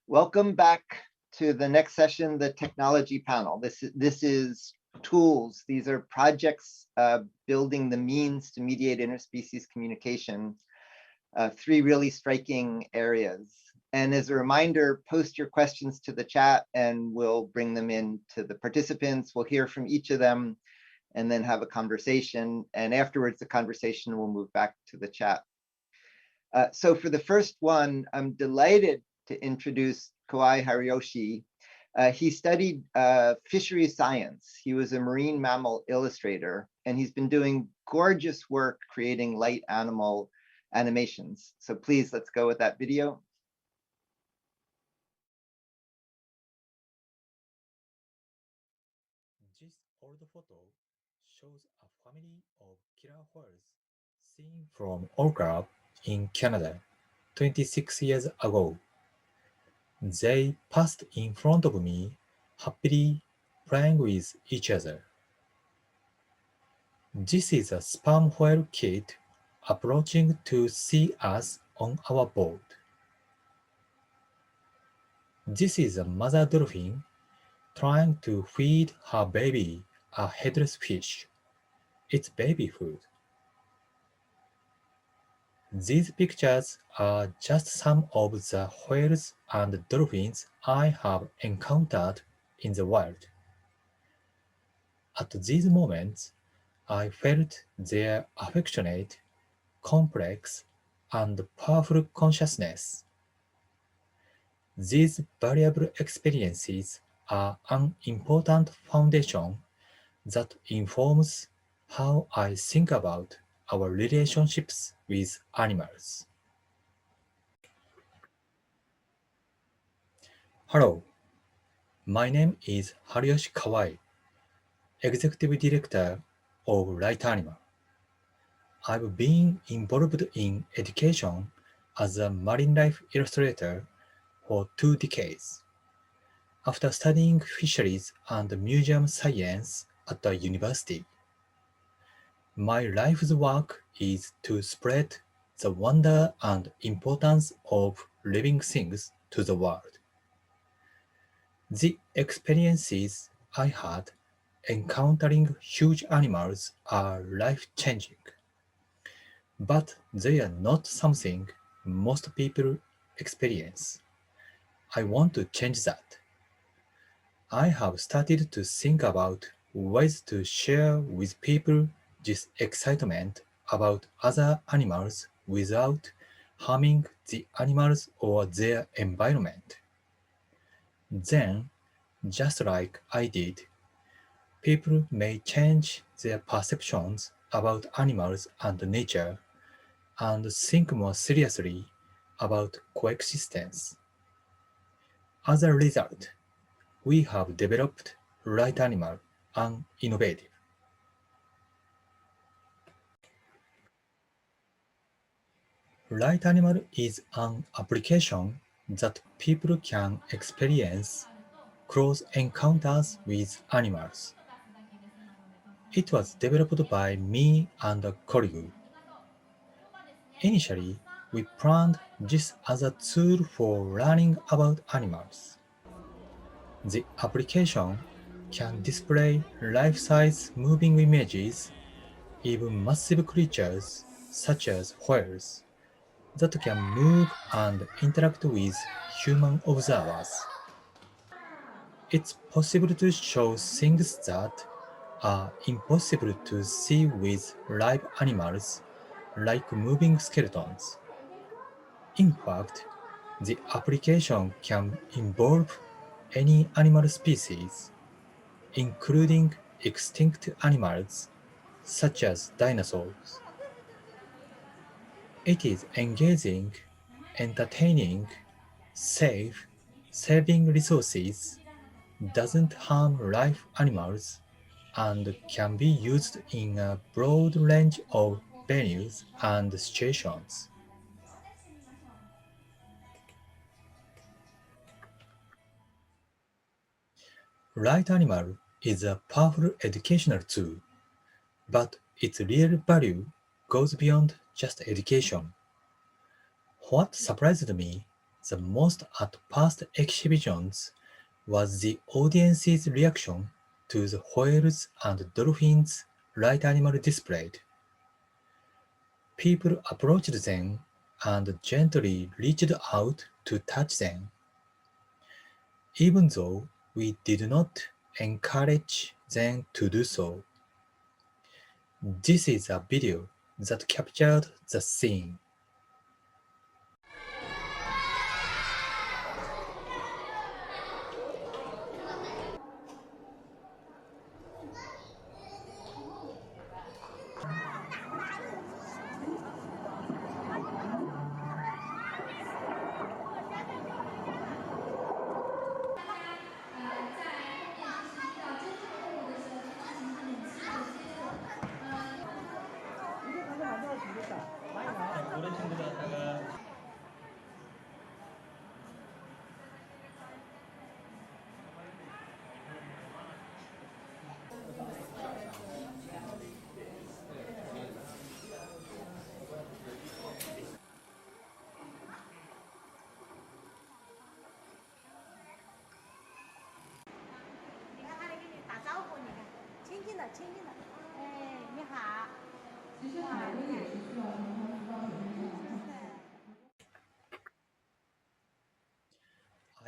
Welcome back to the next session, the technology panel. This is tools. These are projects building the means to mediate interspecies communication. Three really striking areas. And as a reminder, post your questions to the chat and we'll bring them in to the participants. We'll hear from each of them and then have a conversation. And afterwards, the conversation will move back to the chat. So for the first one, I'm delighted to introduce Kawai Haruyoshi. He studied fisheries science. He was a marine mammal illustrator, and he's been doing gorgeous work creating LightAnimal animations. So please, let's go with that video. This old photo shows a family of killer whales seen from Auckland in Canada 26 years ago. They passed in front of me, happily playing with each other. This is a sperm whale kid approaching to see us on our boat. This is a mother dolphin trying to feed her baby a headless fish. It's baby food. These pictures are just some of the whales and dolphins I have encountered in the wild. At these moments, I felt their affectionate, complex, and powerful consciousness. These variable experiences are an important foundation that informs how I think about our relationships with animals. Hello, my name is Haruyoshi Kawai, Executive Director of LightAnimal. I've been involved in education as a marine life illustrator for 2 decades. After studying fisheries and museum science at a university, my life's work is to spread the wonder and importance of living things to the world. The experiences I had encountering huge animals are life-changing, but they are not something most people experience. I want to change that. I have started to think about ways to share with people this excitement about other animals without harming the animals or their environment. Then, just like I did, people may change their perceptions about animals and nature and think more seriously about coexistence. As a result, we have developed LightAnimal, an innovative. LightAnimal is an application that people can experience close encounters with animals. It was developed by me and a colleague. Initially, we planned this as a tool for learning about animals. The application can display life-size moving images, even massive creatures such as whales, that can move and interact with human observers. It's possible to show things that are impossible to see with live animals, like moving skeletons. In fact, the application can involve any animal species, including extinct animals such as dinosaurs. It is engaging, entertaining, safe, saving resources, doesn't harm live animals, and can be used in a broad range of venues and situations. LightAnimal is a powerful educational tool, but its real value goes beyond just education. What surprised me the most at past exhibitions was the audience's reaction to the whales and dolphins LightAnimal displayed. People approached them and gently reached out to touch them. Even though we did not encourage them to do so. This is a video that captured the scene.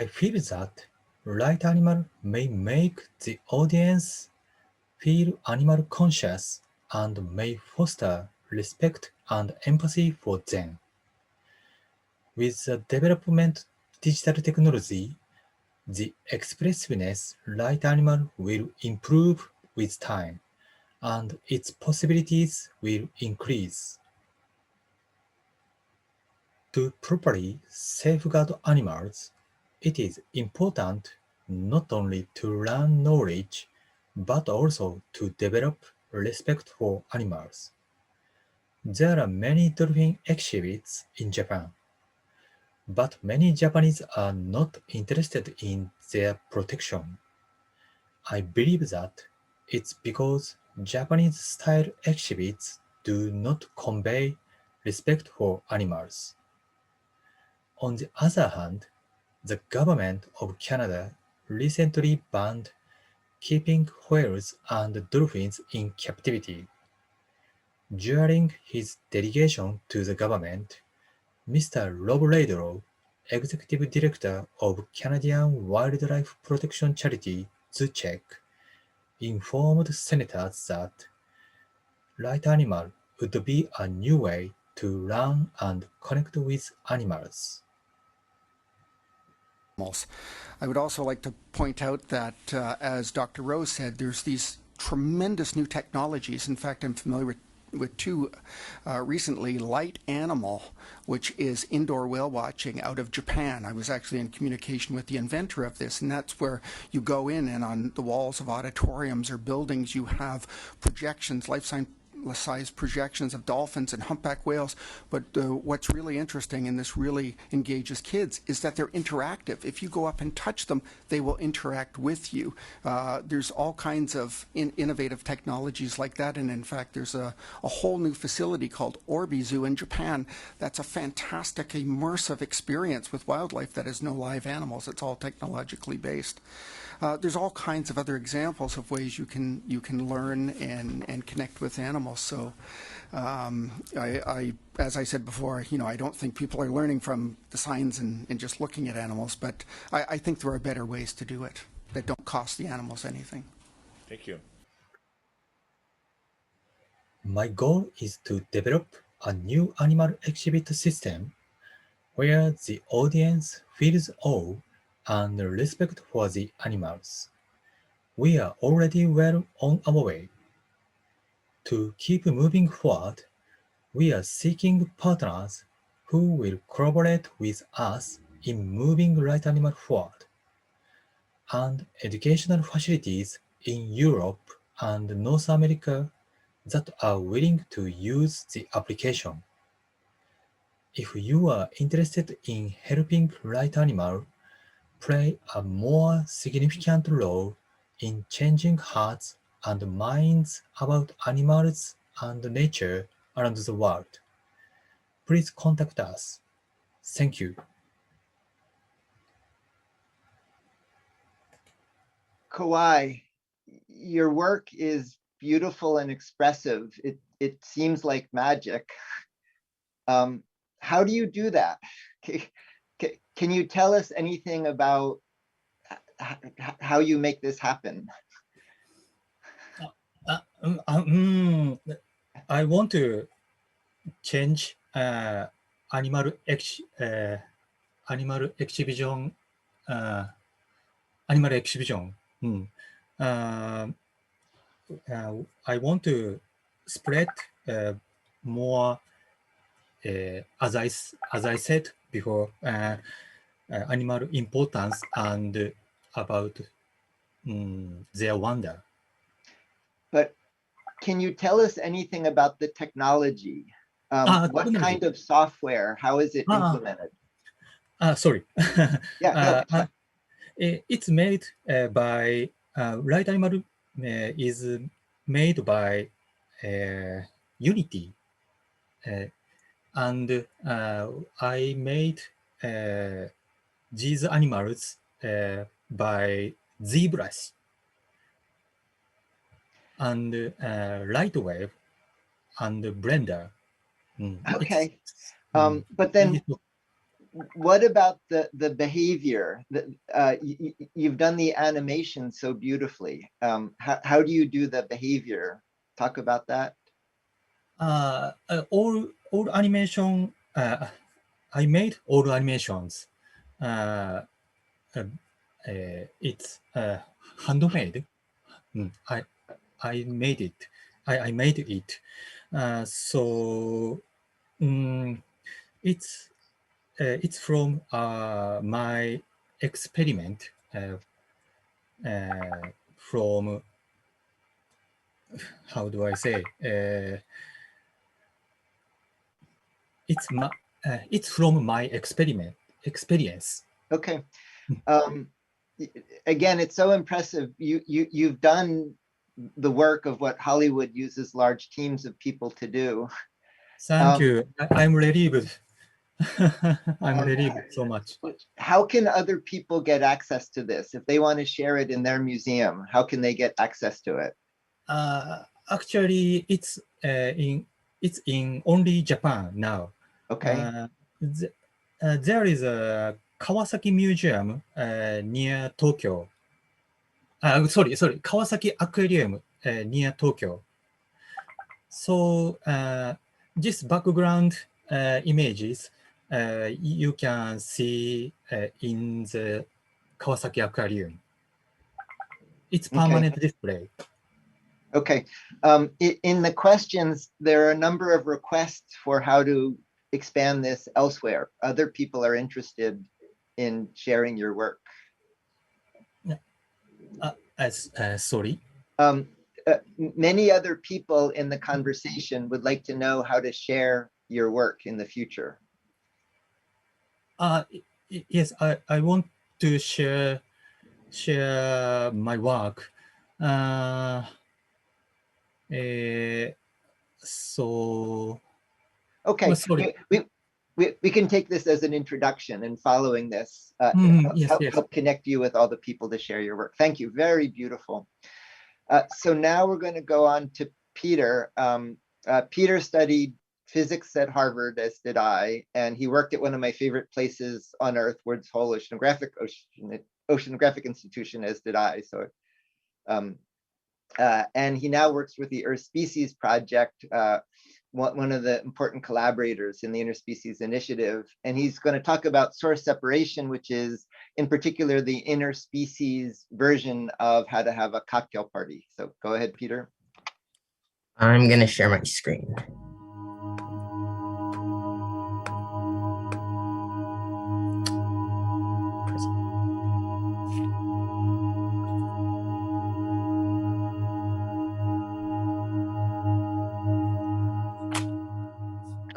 I feel that LightAnimal may make the audience feel animal conscious and may foster respect and empathy for them. With the development of digital technology, the expressiveness LightAnimal will improve with time, and its possibilities will increase. To properly safeguard animals, it is important not only to learn knowledge, but also to develop respect for animals. There are many dolphin exhibits in Japan, but many Japanese are not interested in their protection. I believe that it's because Japanese-style exhibits do not convey respect for animals. On the other hand, the government of Canada recently banned keeping whales and dolphins in captivity. During his delegation to the government, Mr. Rob Laidlaw, Executive Director of Canadian wildlife protection charity ZooCheck, informed senators that LightAnimal would be a new way to learn and connect with animals. I would also like to point out that, as Dr. Rose said, there's these tremendous new technologies. In fact, I'm familiar with two recently, LightAnimal, which is indoor whale watching out of Japan. I was actually in communication with the inventor of this, and that's where you go in and on the walls of auditoriums or buildings you have projections, life-size projections of dolphins and humpback whales. But what's really interesting, and this really engages kids, is that they're interactive. If you go up and touch them, they will interact with you. There's all kinds of innovative technologies like that, and in fact there's a whole new facility called Orbi Zoo in Japan that's a fantastic immersive experience with wildlife that has no live animals. It's all technologically based. There's all kinds of other examples of ways you can learn and connect with animals. So, as I said before, I don't think people are learning from the signs and just looking at animals, but I think there are better ways to do it that don't cost the animals anything. Thank you. My goal is to develop a new animal exhibit system where the audience feels awe and respect for the animals. We are already well on our way. To keep moving forward, we are seeking partners who will collaborate with us in moving LightAnimal forward, and educational facilities in Europe and North America that are willing to use the application. If you are interested in helping LightAnimal play a more significant role in changing hearts and minds about animals and nature around the world, please contact us. Thank you. Kawai, your work is beautiful and expressive. It seems like magic. How do you do that? Can you tell us anything about how you make this happen? I want to change animal exhibition. Animal exhibition. I want to spread more, as I said before, animal importance and about their wonder. But can you tell us anything about the technology? What kind of software? How is it implemented? Sorry. Yeah, no, it's made by LightAnimal is made by Unity, and I made these animals by ZBrush and Lightwave and Blender. Okay, but then what about the behavior? You've done the animation so beautifully. How do you do the behavior? Talk about that. All animation. I made all animations. It's handmade. I made it. I made it. So it's from my experiment from, how do I say, it's from my experience. Okay. Again, it's so impressive. You've done the work of what Hollywood uses large teams of people to do. Thank you. I'm relieved. I'm relieved so much. How can other people get access to this? If they want to share it in their museum, how can they get access to it? Actually, it's in only Japan now. Okay. There is a Kawasaki Museum near Tokyo. Sorry, Kawasaki Aquarium near Tokyo. So this background images you can see in the Kawasaki Aquarium. It's permanent display. Okay. In the questions, there are a number of requests for how to expand this elsewhere. Other people are interested in sharing your work. Sorry. Many other people in the conversation would like to know how to share your work in the future. Yes, I want to share my work. So okay, sorry. We can take this as an introduction, and following this help connect you with all the people to share your work. Thank you. Very beautiful. So now we're going to go on to Peter. Peter studied physics at Harvard, as did I, and he worked at one of my favorite places on Earth, Woods Hole Oceanographic Institution, as did I. So, and he now works with the Interspecies project, one of the important collaborators in the Interspecies initiative. And he's going to talk about source separation, which is in particular the interspecies version of how to have a cocktail party. So go ahead, Peter. I'm going to share my screen.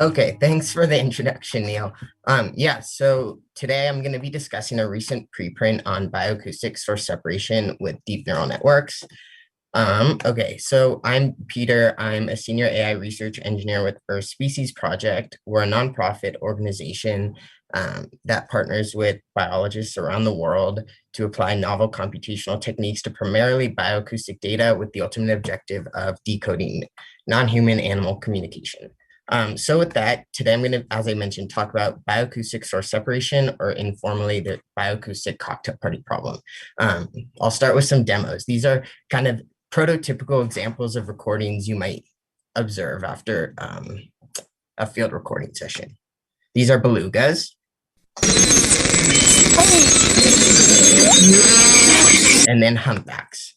Okay, thanks for the introduction, Neil. Yeah, so today I'm going to be discussing a recent preprint on bioacoustic source separation with deep neural networks. Okay, so I'm Peter. I'm a senior AI research engineer with Earth Species Project. We're a nonprofit organization that partners with biologists around the world to apply novel computational techniques to primarily bioacoustic data with the ultimate objective of decoding non-human animal communication. So with that, today I'm going to, as I mentioned, talk about bioacoustic source separation, or informally the bioacoustic cocktail party problem. I'll start with some demos. These are kind of prototypical examples of recordings you might observe after a field recording session. These are belugas. And then humpbacks.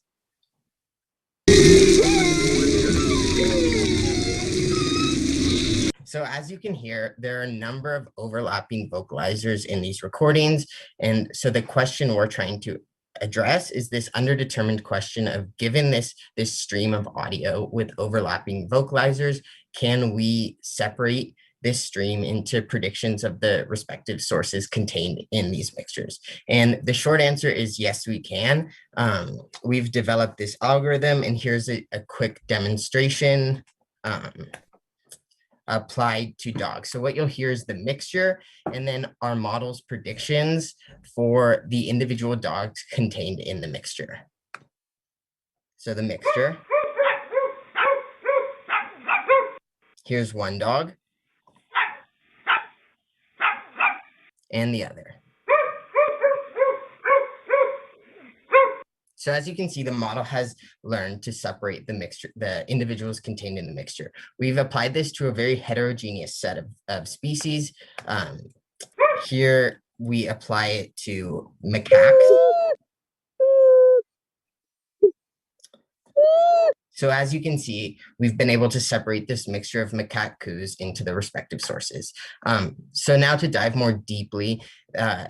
So as you can hear, there are a number of overlapping vocalizers in these recordings. And so the question we're trying to address is this underdetermined question of, given this stream of audio with overlapping vocalizers, can we separate this stream into predictions of the respective sources contained in these mixtures? And the short answer is yes, we can. We've developed this algorithm, and here's a quick demonstration applied to dogs. So what you'll hear is the mixture, and then our model's predictions for the individual dogs contained in the mixture. So the mixture. Here's one dog. And the other. So as you can see, the model has learned to separate the mixture, the individuals contained in the mixture. We've applied this to a very heterogeneous set of species. Here we apply it to macaques. So as you can see, we've been able to separate this mixture of macaque coos into the respective sources. So now to dive more deeply,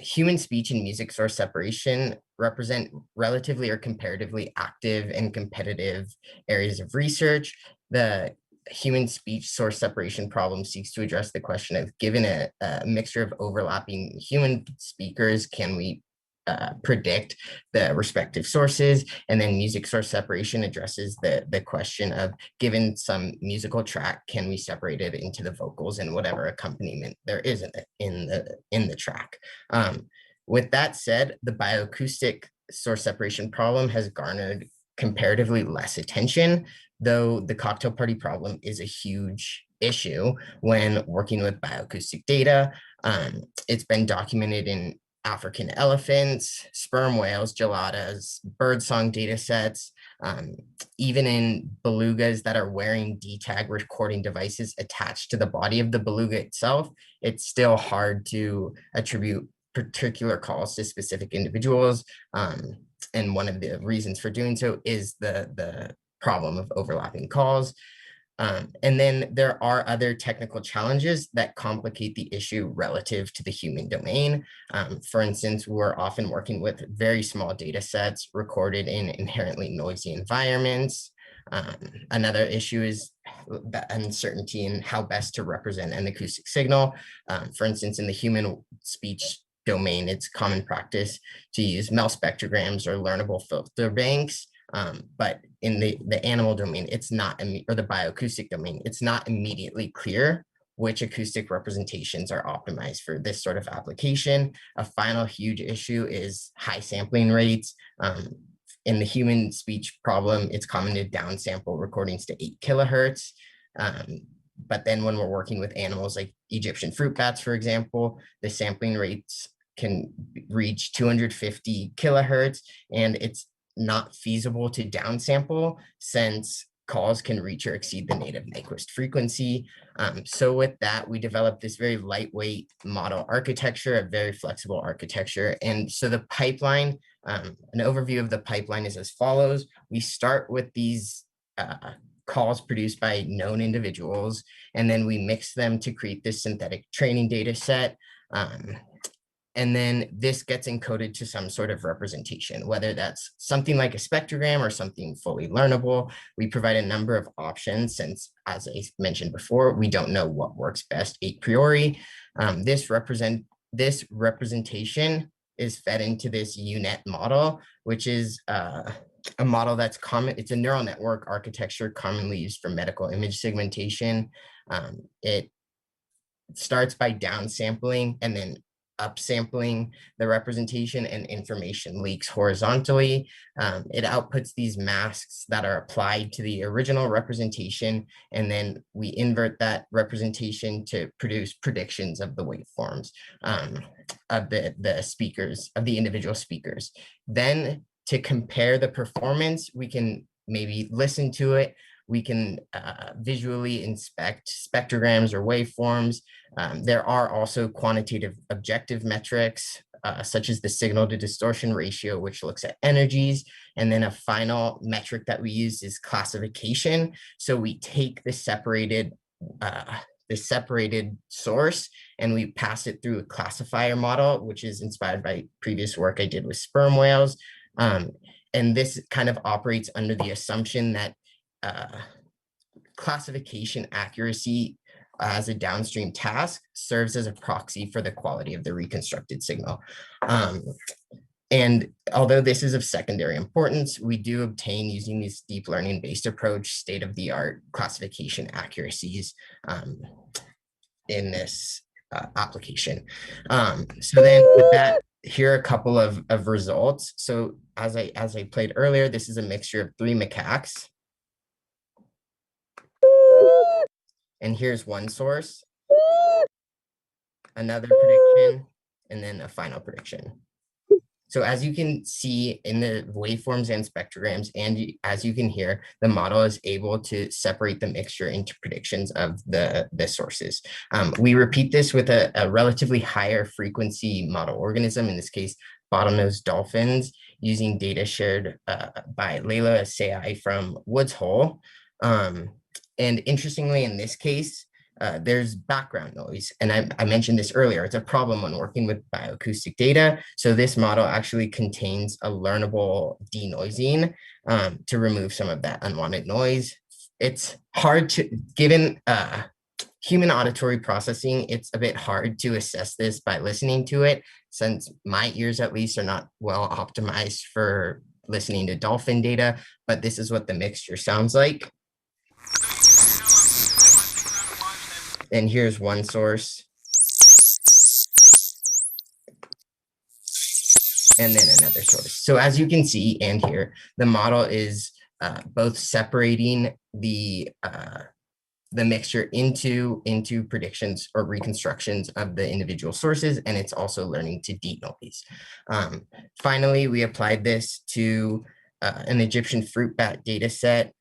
human speech and music source separation represent relatively or comparatively active and competitive areas of research. The human speech source separation problem seeks to address the question of, given a mixture of overlapping human speakers, can we predict the respective sources? And then music source separation addresses the question of, given some musical track, can we separate it into the vocals and whatever accompaniment there is in the track? With that said, the bioacoustic source separation problem has garnered comparatively less attention, though the cocktail party problem is a huge issue when working with bioacoustic data. It's been documented in African elephants, sperm whales, geladas, birdsong data sets, even in belugas that are wearing D-tag recording devices attached to the body of the beluga itself. It's still hard to attribute particular calls to specific individuals. And one of the reasons for doing so is the problem of overlapping calls. And then there are other technical challenges that complicate the issue relative to the human domain. For instance, we're often working with very small data sets recorded in inherently noisy environments. Another issue is the uncertainty in how best to represent an acoustic signal. For instance, in the human speech domain, it's common practice to use MEL spectrograms or learnable filter banks. But in the animal domain, it's not, or the bioacoustic domain, it's not immediately clear which acoustic representations are optimized for this sort of application. A final huge issue is high sampling rates. In the human speech problem, it's common to downsample recordings to 8 kilohertz. But then when we're working with animals like Egyptian fruit bats, for example, the sampling rates can reach 250 kilohertz, and it's not feasible to downsample since calls can reach or exceed the native Nyquist frequency. So with that, we developed this very lightweight model architecture, a very flexible architecture. And so the pipeline, an overview of the pipeline is as follows. We start with these calls produced by known individuals, and then we mix them to create this synthetic training data set. And then this gets encoded to some sort of representation, whether that's something like a spectrogram or something fully learnable. We provide a number of options since, as I mentioned before, we don't know what works best a priori. This representation is fed into this UNet model, which is a model that's common. It's a neural network architecture commonly used for medical image segmentation. It starts by downsampling and then upsampling the representation, and information leaks horizontally. It outputs these masks that are applied to the original representation, and then we invert that representation to produce predictions of the waveforms of the speakers, of the individual speakers. Then to compare the performance, we can maybe listen to it. We can visually inspect spectrograms or waveforms. There are also quantitative objective metrics, such as the signal to distortion ratio, which looks at energies. And then a final metric that we use is classification. So we take the separated source and we pass it through a classifier model, which is inspired by previous work I did with sperm whales. And this kind of operates under the assumption that classification accuracy as a downstream task serves as a proxy for the quality of the reconstructed signal. And although this is of secondary importance, we do obtain, using this deep learning based approach, state-of-the-art classification accuracies in this application. So then with that, here are a couple of results. So as I played earlier, this is a mixture of 3 macaques. And here's one source, another prediction, and then a final prediction. So as you can see in the waveforms and spectrograms, and as you can hear, the model is able to separate the mixture into predictions of the sources. We repeat this with a relatively higher frequency model organism, in this case, Bottomnose dolphins, using data shared by Leila Sayai from Woods Hole. And interestingly, in this case, there's background noise. And I mentioned this earlier, it's a problem when working with bioacoustic data. So this model actually contains a learnable denoising to remove some of that unwanted noise. It's hard to, given human auditory processing, it's a bit hard to assess this by listening to it, since my ears at least are not well optimized for listening to dolphin data, but this is what the mixture sounds like. And here's one source. And then another source. So as you can see and hear, the model is both separating the mixture into predictions or reconstructions of the individual sources, and it's also learning to denoise. Finally, we applied this to an Egyptian fruit bat data set.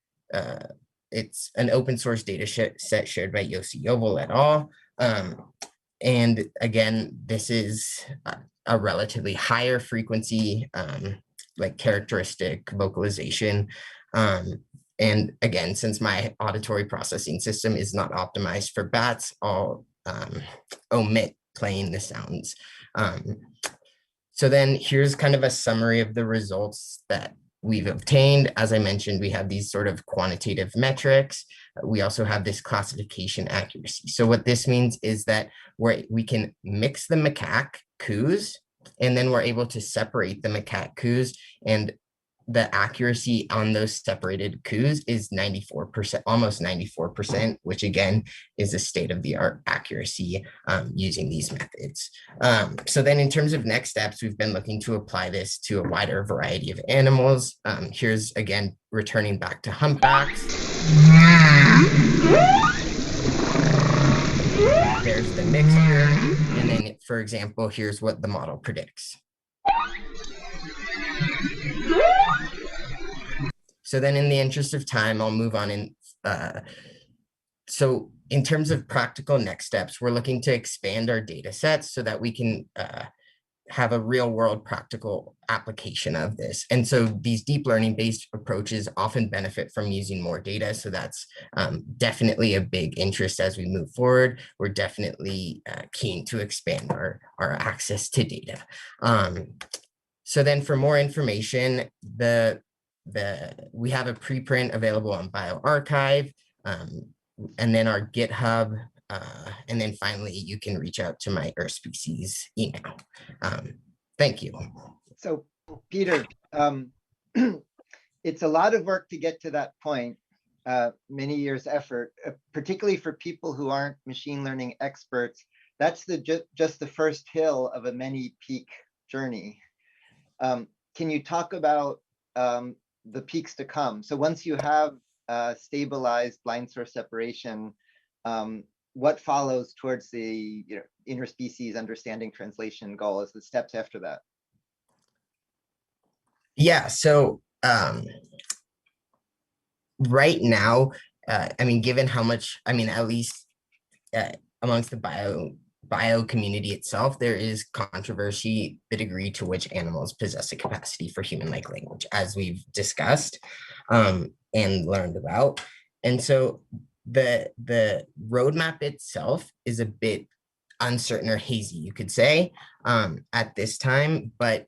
It's an open source data set shared by Yossi Yovel et al. And again, this is a relatively higher frequency, like characteristic vocalization. And again, since my auditory processing system is not optimized for bats, I'll omit playing the sounds. So then here's kind of a summary of the results that we've obtained. As I mentioned, we have these sort of quantitative metrics. We also have this classification accuracy. So what this means is that we can mix the macaque coos, and then we're able to separate the macaque coos, and the accuracy on those separated coos is 94%, almost 94%, which again is a state-of-the-art accuracy using these methods. So then in terms of next steps, we've been looking to apply this to a wider variety of animals. Here's again, returning back to humpbacks. There's the mixture. And then, for example, here's what the model predicts. So then in the interest of time, I'll move on. So in terms of practical next steps, we're looking to expand our data sets so that we can have a real world practical application of this. And so these deep learning based approaches often benefit from using more data. So that's definitely a big interest as we move forward. We're definitely keen to expand our access to data. So then for more information, we have a preprint available on bioRxiv, and then our GitHub, and then finally you can reach out to my Interspecies email. Thank you. So Peter, it's a lot of work to get to that point, many years effort, particularly for people who aren't machine learning experts. That's just the first hill of a many peak journey. Can you talk about the peaks to come? So once you have stabilized blind source separation, what follows towards the interspecies understanding translation goal as the steps after that? Yeah, so right now, I mean, given how much, I mean, at least amongst the bio community itself, there is controversy the degree to which animals possess a capacity for human-like language, as we've discussed and learned about. And so the roadmap itself is a bit uncertain or hazy, you could say, at this time, but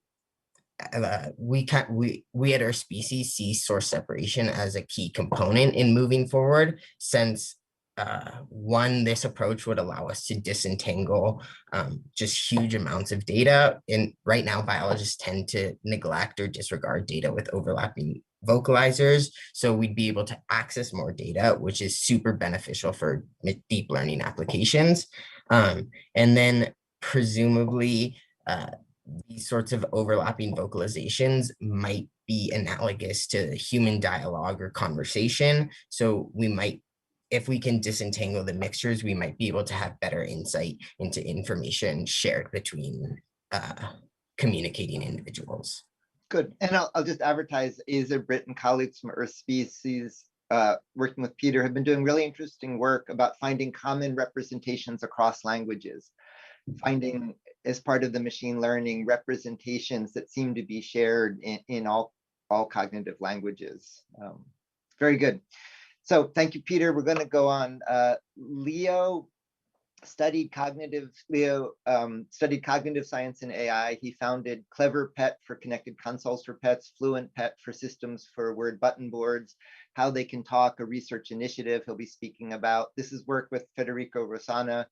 we at our species see source separation as a key component in moving forward, since one, this approach would allow us to disentangle just huge amounts of data. And right now, biologists tend to neglect or disregard data with overlapping vocalizers. So we'd be able to access more data, which is super beneficial for deep learning applications. And then presumably, these sorts of overlapping vocalizations might be analogous to human dialogue or conversation. So we might, if we can disentangle the mixtures, we might be able to have better insight into information shared between communicating individuals. Good. And I'll just advertise, Asa Britt and colleagues from Earth Species, working with Peter, have been doing really interesting work about finding common representations across languages, finding, as part of the machine learning, representations that seem to be shared in all cognitive languages. Very good. So thank you, Peter. We're going to go on. Leo studied cognitive science and AI. He founded CleverPet for connected consoles for pets, FluentPet for systems for word button boards, How They Can Talk, a research initiative he'll be speaking about. This is work with Federico Rosano,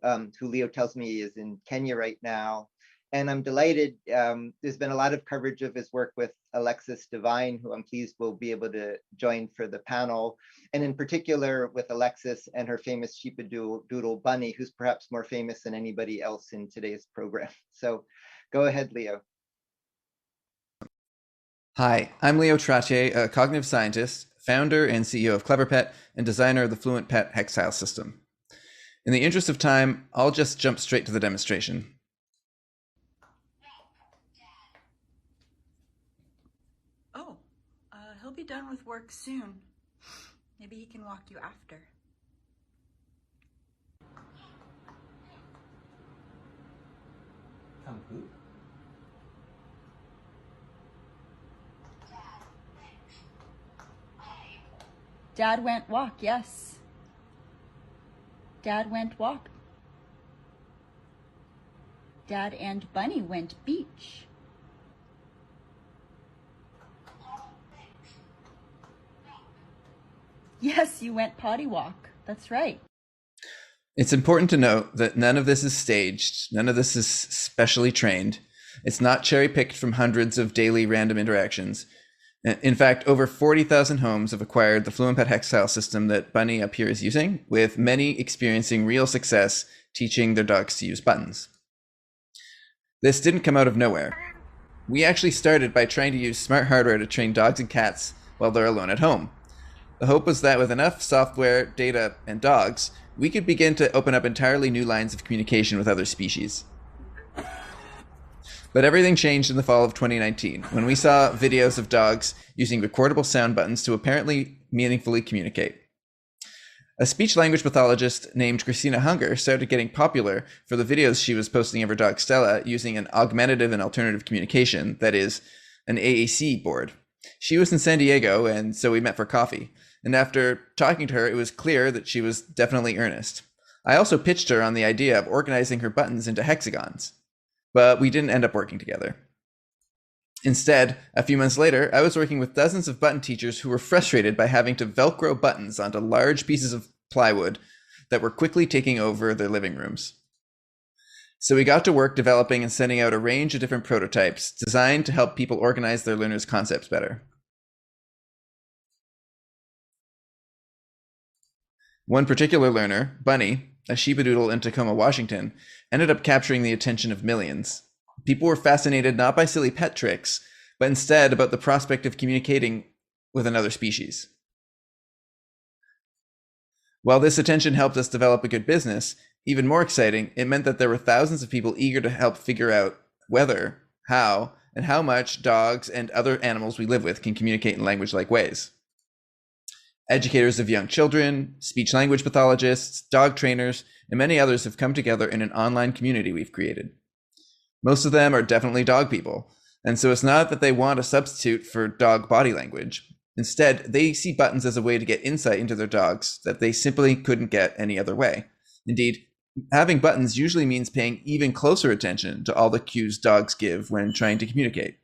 who Leo tells me is in Kenya right now. And I'm delighted, there's been a lot of coverage of his work with Alexis Devine, who I'm pleased will be able to join for the panel. And in particular with Alexis and her famous Sheepadoodle bunny, who's perhaps more famous than anybody else in today's program. So go ahead, Leo. Hi, I'm Leo Trottier, a cognitive scientist, founder and CEO of CleverPet, and designer of the FluentPet Hextile system. In the interest of time, I'll just jump straight to the demonstration. Oh, he'll be done with work soon. Maybe he can walk you after. Dad went walk, yes. Dad went walk. Dad and Bunny went beach. Yes, you went potty walk. That's right. It's important to note that none of this is staged. None of this is specially trained. It's not cherry-picked from hundreds of daily random interactions. In fact, over 40,000 homes have acquired the FluentPet Hextile system that Bunny up here is using, with many experiencing real success teaching their dogs to use buttons. This didn't come out of nowhere. We actually started by trying to use smart hardware to train dogs and cats while they're alone at home. The hope was that with enough software, data, and dogs, we could begin to open up entirely new lines of communication with other species. But everything changed in the fall of 2019 when we saw videos of dogs using recordable sound buttons to apparently meaningfully communicate. A speech-language pathologist named Christina Hunger started getting popular for the videos she was posting of her dog Stella using an augmentative and alternative communication, that is, an AAC board. She was in San Diego, and so we met for coffee. And after talking to her, it was clear that she was definitely earnest. I also pitched her on the idea of organizing her buttons into hexagons, but we didn't end up working together. Instead, a few months later, I was working with dozens of button teachers who were frustrated by having to Velcro buttons onto large pieces of plywood that were quickly taking over their living rooms. So we got to work developing and sending out a range of different prototypes designed to help people organize their learners' concepts better. One particular learner, Bunny, a sheepadoodle in Tacoma, Washington, ended up capturing the attention of millions. People were fascinated not by silly pet tricks, but instead about the prospect of communicating with another species. While this attention helped us develop a good business, even more exciting, it meant that there were thousands of people eager to help figure out whether, how, and how much dogs and other animals we live with can communicate in language-like ways. Educators of young children, speech-language pathologists, dog trainers, and many others have come together in an online community we've created. Most of them are definitely dog people, and so it's not that they want a substitute for dog body language. Instead, they see buttons as a way to get insight into their dogs that they simply couldn't get any other way. Indeed, having buttons usually means paying even closer attention to all the cues dogs give when trying to communicate.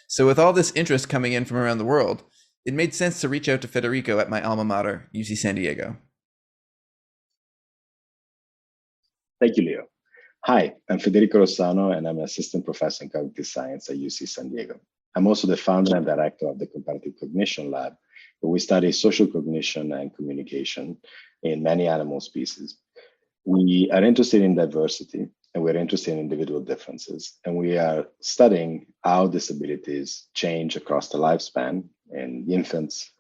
So with all this interest coming in from around the world, it made sense to reach out to Federico at my alma mater, UC San Diego. Thank you, Leo. Hi, I'm Federico Rosano, and I'm an assistant professor in cognitive science at UC San Diego. I'm also the founder and director of the Comparative Cognition Lab, where we study social cognition and communication in many animal species. We are interested in diversity, and we're interested in individual differences, and we are studying how disabilities change across the lifespan in infants,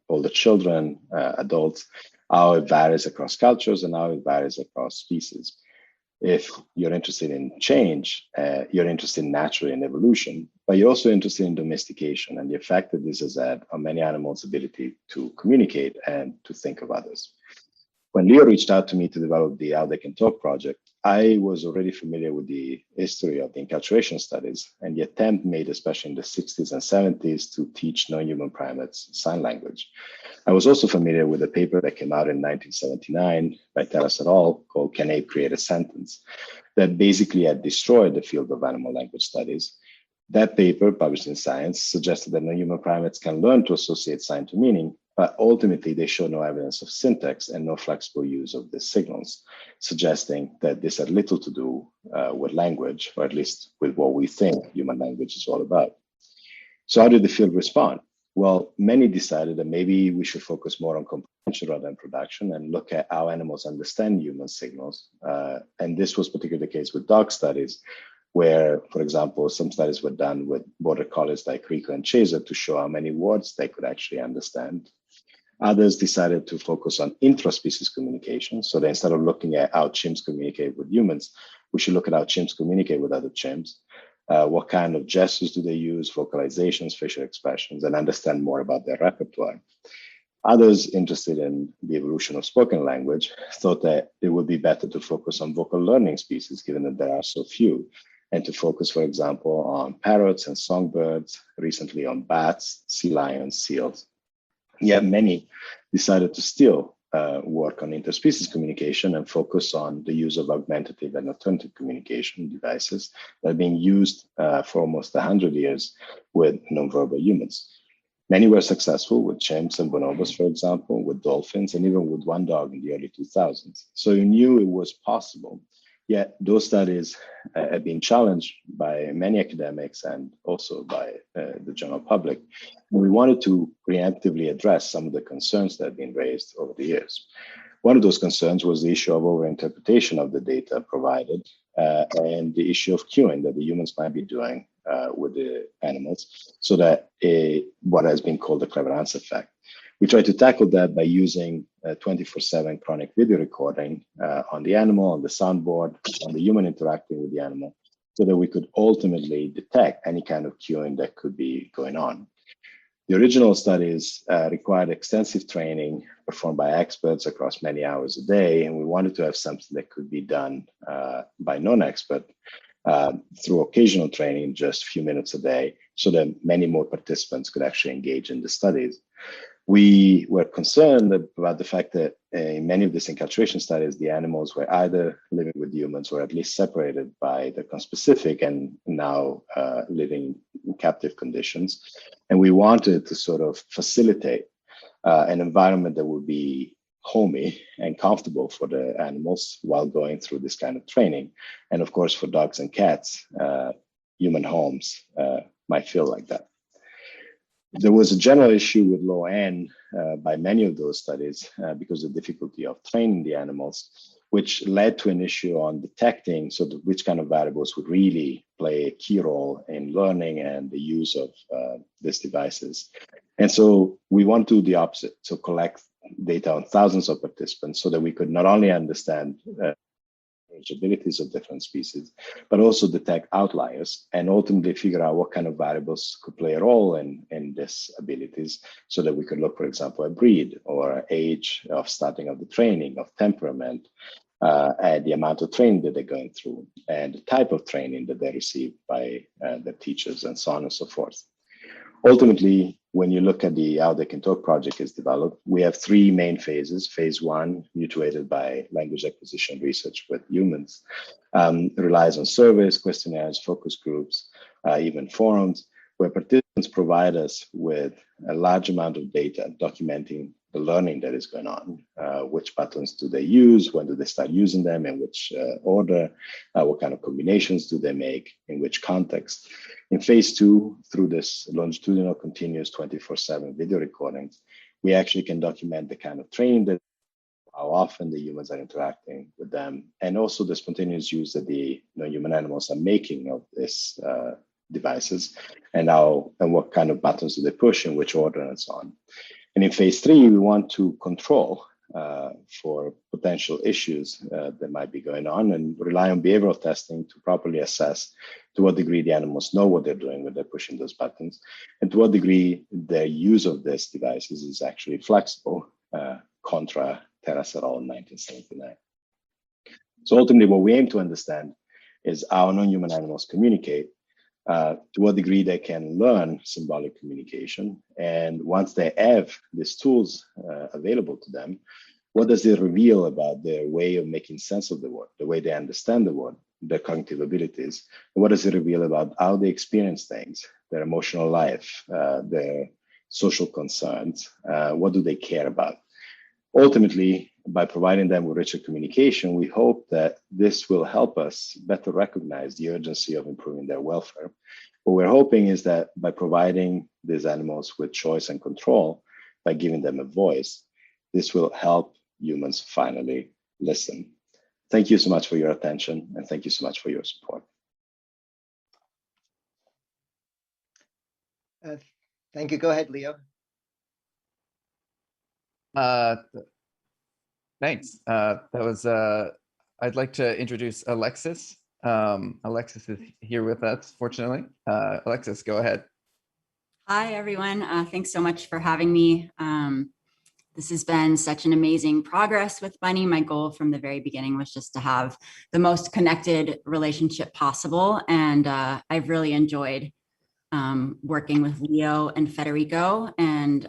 older children, adults, how it varies across cultures and how it varies across species. If you're interested in change, you're interested naturally in evolution, but you're also interested in domestication and the effect that this has had on many animals' ability to communicate and to think of others. When Leo reached out to me to develop the TheyCanTalk project, I was already familiar with the history of the enculturation studies and the attempt made, especially in the 60s and 70s, to teach non-human primates sign language. I was also familiar with a paper that came out in 1979 by Terrace et al. Called Can Ape Create a Sentence? That basically had destroyed the field of animal language studies. That paper, published in Science, suggested that non-human primates can learn to associate sign to meaning, but ultimately they show no evidence of syntax and no flexible use of the signals, suggesting that this had little to do with language, or at least with what we think human language is all about. So how did the field respond? Well, many decided that maybe we should focus more on comprehension rather than production and look at how animals understand human signals. And this was particularly the case with dog studies, where, for example, some studies were done with border collies like Rico and Chaser to show how many words they could actually understand. Others decided to focus on intraspecies communication. So that instead of looking at how chimps communicate with humans, we should look at how chimps communicate with other chimps. What kind of gestures do they use, vocalizations, facial expressions, and understand more about their repertoire. Others interested in the evolution of spoken language thought that it would be better to focus on vocal learning species, given that there are so few, and to focus, for example, on parrots and songbirds, recently on bats, sea lions, seals. Yet many decided to still work on interspecies communication and focus on the use of augmentative and alternative communication devices that are being used for almost 100 years with nonverbal humans. Many were successful with chimps and bonobos, for example, with dolphins, and even with one dog in the early 2000s. So you knew it was possible. Yet those studies have been challenged by many academics and also by the general public. We wanted to preemptively address some of the concerns that have been raised over the years. One of those concerns was the issue of overinterpretation of the data provided and the issue of cueing that the humans might be doing with the animals, so that what has been called the cleverance effect. We tried to tackle that by using 24/7 chronic video recording on the animal, on the soundboard, on the human interacting with the animal, so that we could ultimately detect any kind of cueing that could be going on. The original studies required extensive training performed by experts across many hours a day, and we wanted to have something that could be done by non-expert through occasional training, just a few minutes a day, so that many more participants could actually engage in the studies. We were concerned about the fact that in many of these enculturation studies, the animals were either living with humans or at least separated by the conspecific and now living in captive conditions. And we wanted to sort of facilitate an environment that would be homey and comfortable for the animals while going through this kind of training. And of course, for dogs and cats, human homes might feel like that. There was a general issue with low N by many of those studies because of the difficulty of training the animals, which led to an issue on detecting which kind of variables would really play a key role in learning and the use of these devices. And so we want to do the opposite, so collect data on thousands of participants so that we could not only understand abilities of different species, but also detect outliers and ultimately figure out what kind of variables could play a role in these abilities so that we could look, for example, at breed or age of starting of the training, of temperament, and the amount of training that they're going through and the type of training that they receive by their teachers and so on and so forth. Ultimately, when you look at how the TheyCanTalk project is developed, we have three main phases. Phase one, mutuated by language acquisition research with humans, relies on surveys, questionnaires, focus groups, even forums, where participants provide us with a large amount of data documenting the learning that is going on. Which buttons do they use? When do they start using them? In which order? What kind of combinations do they make? In which context? In phase two, through this longitudinal continuous 24/7 video recordings, we actually can document the kind of training that, how often the humans are interacting with them, and also the spontaneous use that the non-human animals are making of these devices, and what kind of buttons do they push, in which order, and so on. And in phase three, we want to control for potential issues that might be going on and rely on behavioral testing to properly assess to what degree the animals know what they're doing when they're pushing those buttons, and to what degree their use of these devices is actually flexible, contra Terrace et al. In 1979. So ultimately, what we aim to understand is how non-human animals communicate, to what degree they can learn symbolic communication, and once they have these tools available to them, what does it reveal about their way of making sense of the world, the way they understand the world, their cognitive abilities, and what does it reveal about how they experience things, their emotional life, their social concerns, what do they care about? Ultimately, by providing them with richer communication, we hope that this will help us better recognize the urgency of improving their welfare. What we're hoping is that by providing these animals with choice and control, by giving them a voice, this will help humans finally listen. Thank you so much for your attention, and thank you so much for your support. Thank you. Go ahead, Leo. Thanks. That was, I'd like to introduce Alexis. Alexis is here with us, fortunately. Alexis, go ahead. Hi, everyone. Thanks so much for having me. This has been such an amazing progress with Bunny. My goal from the very beginning was just to have the most connected relationship possible. And I've really enjoyed working with Leo and Federico and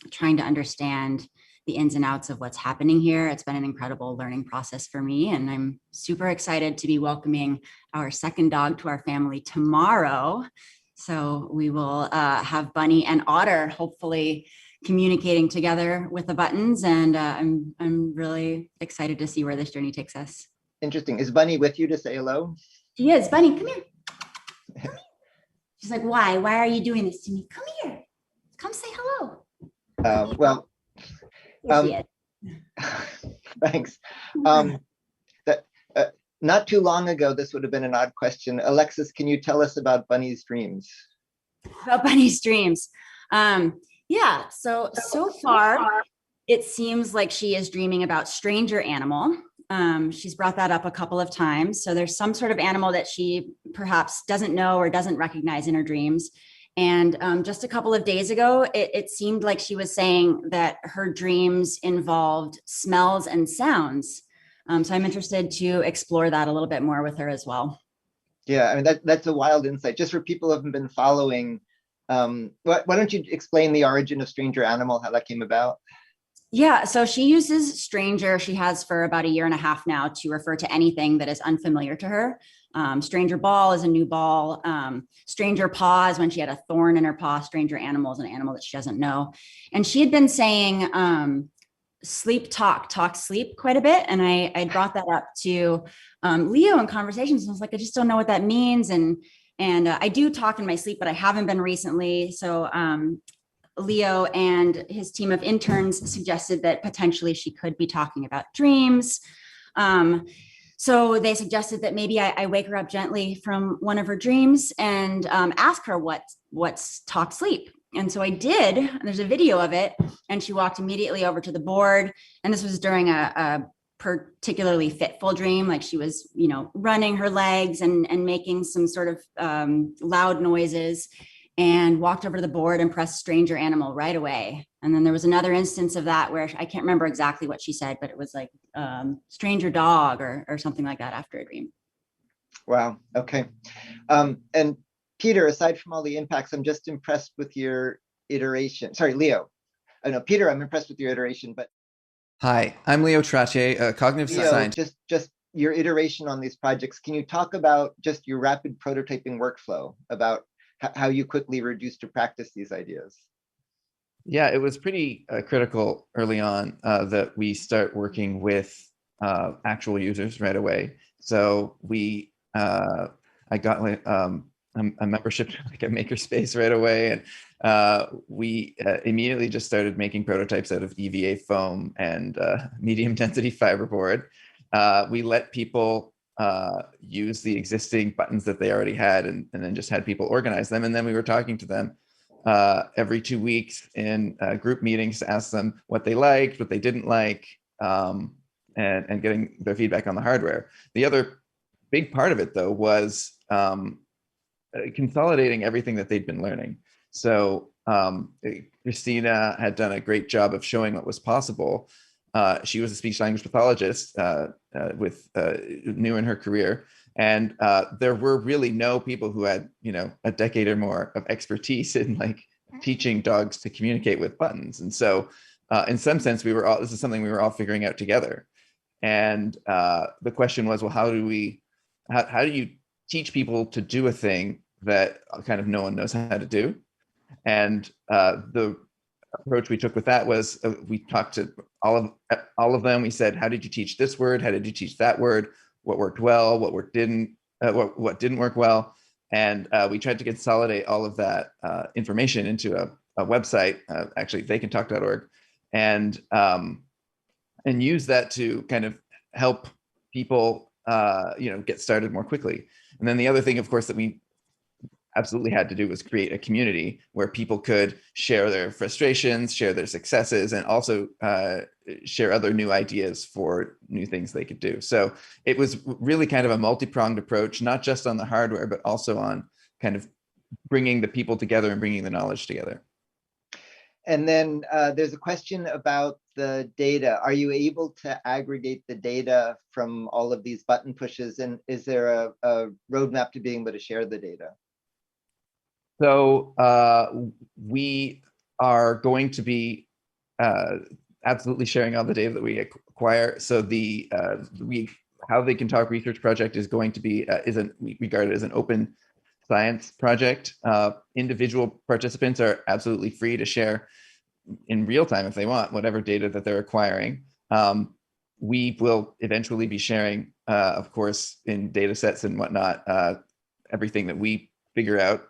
trying to understand the ins and outs of what's happening here. It's been an incredible learning process for me, and I'm super excited to be welcoming our second dog to our family tomorrow. So we will have Bunny and Otter hopefully communicating together with the buttons, and I'm really excited to see where this journey takes us. Interesting. Is Bunny with you to say hello? She is. Bunny, come here. Come here. She's like, why? Why are you doing this to me? Come here. Come say hello. Well, thanks. Not too long ago, this would have been an odd question. Alexis, can you tell us about Bunny's dreams? About Bunny's dreams. Yeah, so far, it seems like she is dreaming about stranger animal. She's brought that up a couple of times. So there's some sort of animal that she perhaps doesn't know or doesn't recognize in her dreams. And just a couple of days ago, it seemed like she was saying that her dreams involved smells and sounds. So I'm interested to explore that a little bit more with her as well. Yeah, I mean, that's a wild insight. Just for people who haven't been following, why don't you explain the origin of Stranger Animal, how that came about? Yeah, so she uses stranger, she has for about 1.5 years now, to refer to anything that is unfamiliar to her. Stranger ball is a new ball. Stranger paw is when she had a thorn in her paw. Stranger animal is an animal that she doesn't know. And she had been saying sleep, talk, sleep quite a bit. And I brought that up to Leo in conversations. I was like, I just don't know what that means. And And I do talk in my sleep, but I haven't been recently. So Leo and his team of interns suggested that potentially she could be talking about dreams. So they suggested that maybe I wake her up gently from one of her dreams and ask her what's talk sleep. And so I did. There's a video of it, and she walked immediately over to the board. And this was during a particularly fitful dream, like she was, running her legs and making some sort of loud noises, and walked over to the board and pressed stranger animal right away. And then there was another instance of that where I can't remember exactly what she said, but it was like stranger dog or something like that after a dream. Wow. Okay. And Peter, aside from all the impacts, I'm just impressed with your iteration. Sorry, Leo. I know, Peter, I'm impressed with your iteration, but Hi, I'm Leo Trottier, a cognitive Leo, scientist. just your iteration on these projects. Can you talk about just your rapid prototyping workflow, about how you quickly reduced to practice these ideas? Yeah, it was pretty critical early on that we start working with actual users right away. So I got like a membership to like a makerspace right away, and we immediately just started making prototypes out of EVA foam and medium density fiberboard. We let people use the existing buttons that they already had, and then just had people organize them, and then we were talking to them every 2 weeks in group meetings to ask them what they liked, what they didn't like, and getting their feedback on the hardware. The other big part of it, though, was consolidating everything that they'd been learning. So Christina had done a great job of showing what was possible. She was a speech language pathologist new in her career. And there were really no people who had, a decade or more of expertise in like teaching dogs to communicate with buttons. And so in some sense, this is something we were all figuring out together. And the question was, well, how do you teach people to do a thing that kind of no one knows how to do? And the approach we took with that was we talked to all of them. We said, how did you teach this word? How did you teach that word? What worked well? What didn't work well? And we tried to consolidate all of that information into a website, actually TheyCanTalk.org, and use that to kind of help people get started more quickly. And then the other thing, of course, that we absolutely had to do was create a community where people could share their frustrations, share their successes, and also share other new ideas for new things they could do. So it was really kind of a multi-pronged approach, not just on the hardware, but also on kind of bringing the people together and bringing the knowledge together. And then there's a question about the data. Are you able to aggregate the data from all of these button pushes? And is there a roadmap to being able to share the data? So we are going to be absolutely sharing all the data that we acquire. So how They Can Talk research project is going to be we regard it as an open science project. Individual participants are absolutely free to share in real time if they want whatever data that they're acquiring. We will eventually be sharing, of course, in data sets and whatnot, everything that we figure out,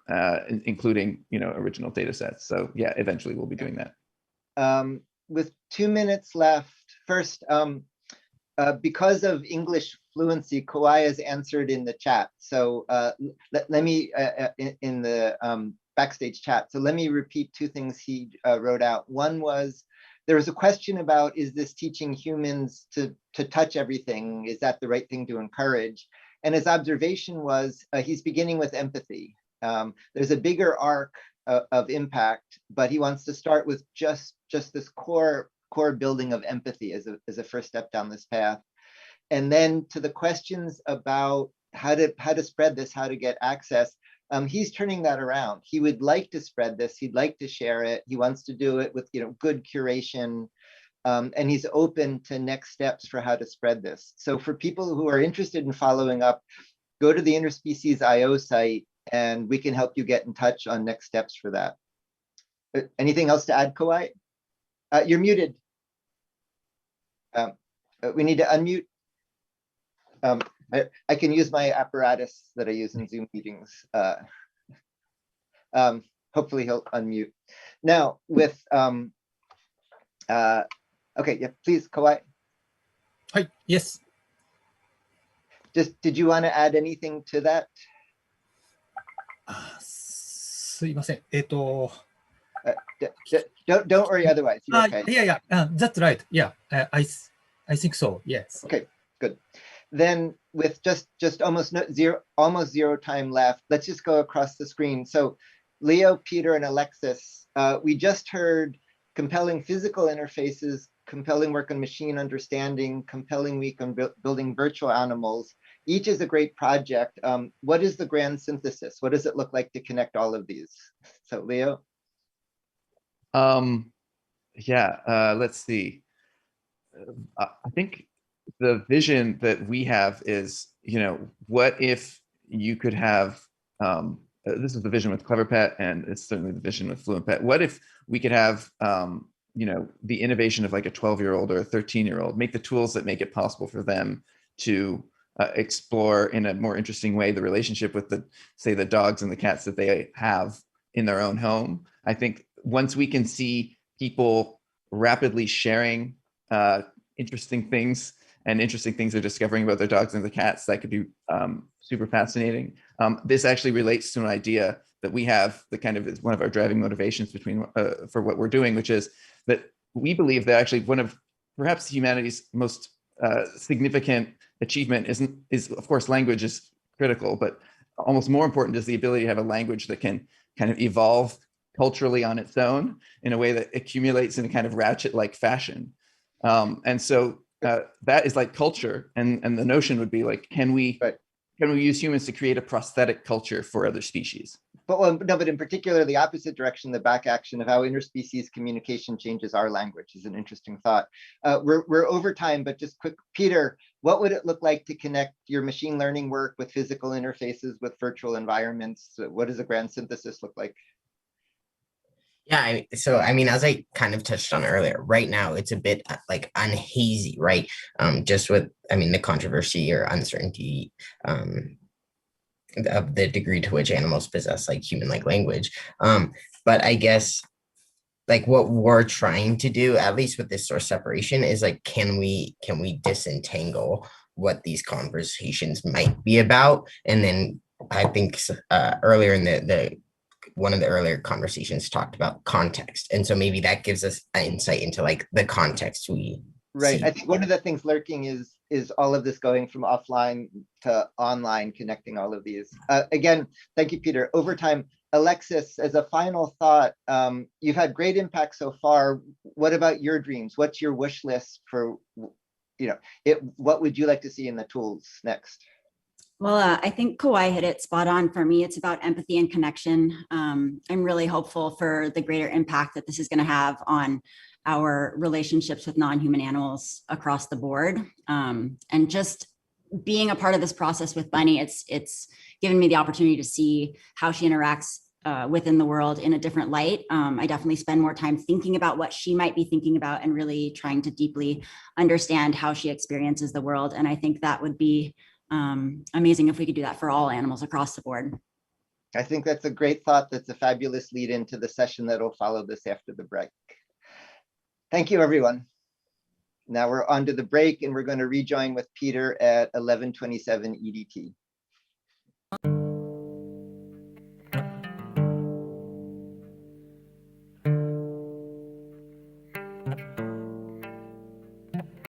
including original data sets. So yeah, eventually we'll be doing that. With 2 minutes left, first, because of English fluency, Kawai has answered in the chat. So let me, in the backstage chat, so let me repeat 2 things he wrote out. One was, there was a question about, is this teaching humans to touch everything? Is that the right thing to encourage? And his observation was, he's beginning with empathy. There's a bigger arc of impact, but he wants to start with just this core building of empathy as a first step down this path. And then to the questions about how to spread this, how to get access, he's turning that around. He would like to spread this. He'd like to share it. He wants to do it with good curation. And he's open to next steps for how to spread this. So for people who are interested in following up, go to the Interspecies IO site, and we can help you get in touch on next steps for that. Anything else to add, Kawai? You're muted. We need to unmute. I can use my apparatus that I use in Zoom meetings. Hopefully he'll unmute. Now with, okay, yeah, please, Kawai. Hi, yes. Just, did you want to add anything to that? すいません。Don't worry otherwise, you're okay. Yeah, that's right. Yeah, I think so, yes. Okay, good. Then with just almost zero time left, let's just go across the screen. So Leo, Peter, and Alexis, we just heard compelling physical interfaces, compelling work on machine understanding, compelling week on building virtual animals. Each is a great project. What is the grand synthesis? What does it look like to connect all of these? So Leo? Let's see. I think the vision that we have is, what if you could have, this is the vision with CleverPet, and it's certainly the vision with fluentpet. What if we could have, the innovation of like a 12-year-old or a 13-year-old, make the tools that make it possible for them to explore in a more interesting way the relationship with the dogs and the cats that they have in their own home. I think once we can see people rapidly sharing interesting things they're discovering about their dogs and the cats, that could be super fascinating. This actually relates to an idea that we have that kind of is one of our driving motivations for what we're doing, which is that we believe that actually one of perhaps humanity's most significant achievement is of course language is critical, but almost more important is the ability to have a language that can kind of evolve culturally on its own in a way that accumulates in a kind of ratchet-like fashion. And so that is like culture, and the notion would be like, can we use humans to create a prosthetic culture for other species? But in particular, the opposite direction, the back action of how interspecies communication changes our language is an interesting thought. We're over time, but just quick, Peter, what would it look like to connect your machine learning work with physical interfaces, with virtual environments? What does a grand synthesis look like? Yeah, so I mean, as I kind of touched on earlier, right now it's a bit like unhazy, right? Just with, the controversy or uncertainty of the degree to which animals possess like human-like language. But I guess like what we're trying to do, at least with this source separation, is like, can we disentangle what these conversations might be about? And then I think earlier in the one of the earlier conversations talked about context. And so maybe that gives us an insight into like the context we Right. see. I think one of the things lurking is all of this going from offline to online, connecting all of these. Again, thank you, Peter. Over time, Alexis, as a final thought, you've had great impact so far. What about your dreams? What's your wish list for, what would you like to see in the tools next? Well, I think Kawai hit it spot on. For me, it's about empathy and connection. I'm really hopeful for the greater impact that this is going to have on our relationships with non-human animals across the board. And just being a part of this process with Bunny, it's given me the opportunity to see how she interacts within the world in a different light. I definitely spend more time thinking about what she might be thinking about and really trying to deeply understand how she experiences the world. And I think that would be amazing if we could do that for all animals across the board. I think that's a great thought. That's a fabulous lead into the session that will follow this after the break. Thank you, everyone. Now we're on to the break, and we're going to rejoin with Peter at 11:27 EDT.